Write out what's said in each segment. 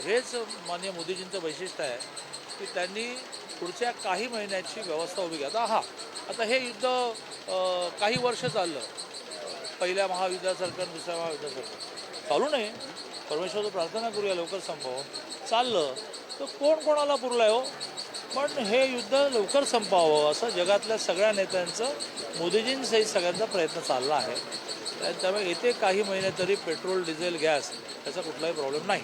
हेच माननीय मोदीजींचं वैशिष्ट्य आहे की त्यांनी पुढच्या काही महिन्याची व्यवस्था उभी केली. आता हे युद्ध काही वर्ष चाललं, पहिल्या महायुद्धासारखं आणि दुसऱ्या महायुद्धासारखं चालू नये. परमेश्वराला प्रार्थना करूया लवकर संपावं. चाललं तर कोण कोणाला पुरलं आहे हो. पण हे युद्ध लवकर संपावं असं जगातल्या सगळ्या नेत्यांचं मोदीजींसहित सगळ्यांचा प्रयत्न चालला आहे. त्यामुळे येते काही महिने तरी पेट्रोल, डिझेल, गॅस याचा कुठलाही प्रॉब्लेम नाही.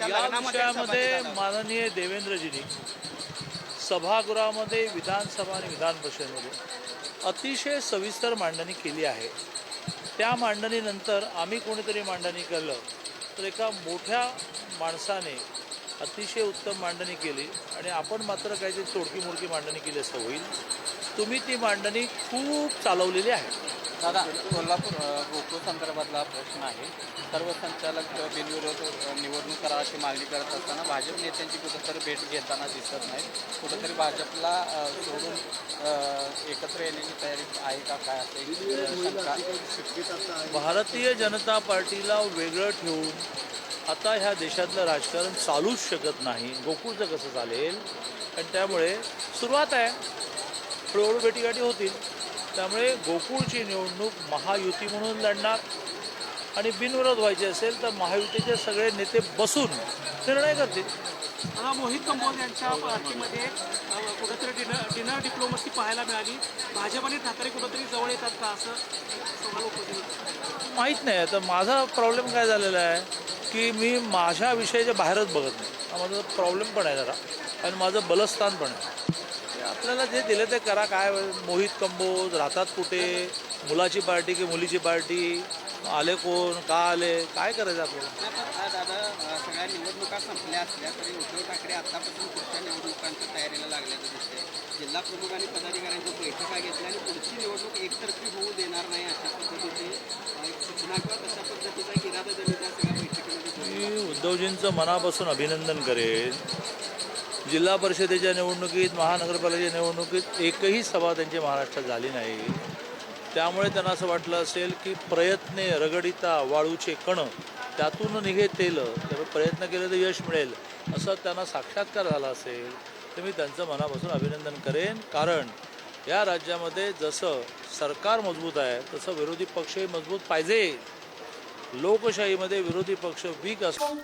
या विषयामध्ये माननीय देवेंद्रजींनी सभागृहामध्ये, विधानसभा आणि विधान परिषदेमध्ये अतिशय सविस्तर मांडणी केली आहे. त्या मांडणीनंतर आम्ही कोणीतरी मांडणी केलं तर एका मोठ्या माणसाने अतिशय उत्तम मांडणी केली आणि आपण मात्र काहीतरी तोडकी-मोडकी मांडणी केली असं होईल. तुम्ही ती मांडणी खूप चालवलेली आहे. दादा, कोल्हापूर गोकुळ संदर्भातला प्रश्न आहे. सर्व संचालक बिनविरोध निवडणूक करावाची मागणी करत असताना भाजप नेत्यांची कुठंतरी भेट घेताना दिसत नाही. कुठंतरी भाजपला सोडून एकत्र येण्याची तयारी आहे का, काय असेल? भारतीय जनता पार्टीला वेगळं ठेवून आता ह्या देशातलं राजकारण चालूच शकत नाही. गोकुळचं कसं चालेल? आणि त्यामुळे सुरुवात आहे, हळूहळू भेटीगाठी होतील. त्यामुळे गोकुळची निवडणूक महायुती म्हणून लढणार आणि बिनविरोध व्हायचे असेल तर महायुतीचे सगळे नेते बसून निर्णय करतील. मोहित कंबोज यांच्या पार्टीमध्ये कुठंतरी डिनर डिप्लोमसी पाहायला मिळाली. भाजप आणि ठाकरे कुठंतरी जवळ येतात का असं सवाल उपस्थित माहीत नाही. आता माझा प्रॉब्लेम काय झालेला आहे की मी माझ्या विषयाच्या बाहेरच बघत नाही. हा माझा प्रॉब्लेम पण आहे जरा आणि माझं बलस्थान पण आहे. आपल्याला जे दिलं ते करा. काय मोहित कंबोज राहतात कुठे, मुलाची पार्टी की मुलीची पार्टी, आले कोण, का आले, काय करायचं आपल्याला? दादा, सगळ्या निवडणुका संपल्या असल्या तरी उद्धव ठाकरे आतापासून पुढच्या निवडणुकांच्या तयारीला लागल्याचं दिसतंय. जिल्हा प्रमुख आणि पदाधिकाऱ्यांच्या बैठका घेतल्या आणि पुढची निवडणूक एकतर्फी होऊ देणार नाही अशा पद्धतीची एक सूचना किंवा तशा पद्धतीचा इरादा त्यांनी त्या सगळ्या बैठकीमध्ये. मी उद्धवजींचं मनापासून अभिनंदन करेन. जिल्हा परिषदेच्या निवडणुकीत, महानगरपालिकेच्या निवडणुकीत एकही सभा त्यांची महाराष्ट्रात झाली नाही. त्यामुळे त्यांना असं वाटलं असेल की प्रयत्ने रगडिता वाळूचे कण त्यातून निघे तेल, त्यामुळे प्रयत्न केले तर यश मिळेल असं त्यांना साक्षात्कार झाला असेल. तर मी त्यांचं मनापासून अभिनंदन करेन. कारण या राज्यामध्ये जसं सरकार मजबूत आहे तसं विरोधी पक्षही मजबूत पाहिजे. लोकशाहीमध्ये विरोधी पक्ष वीक असतो.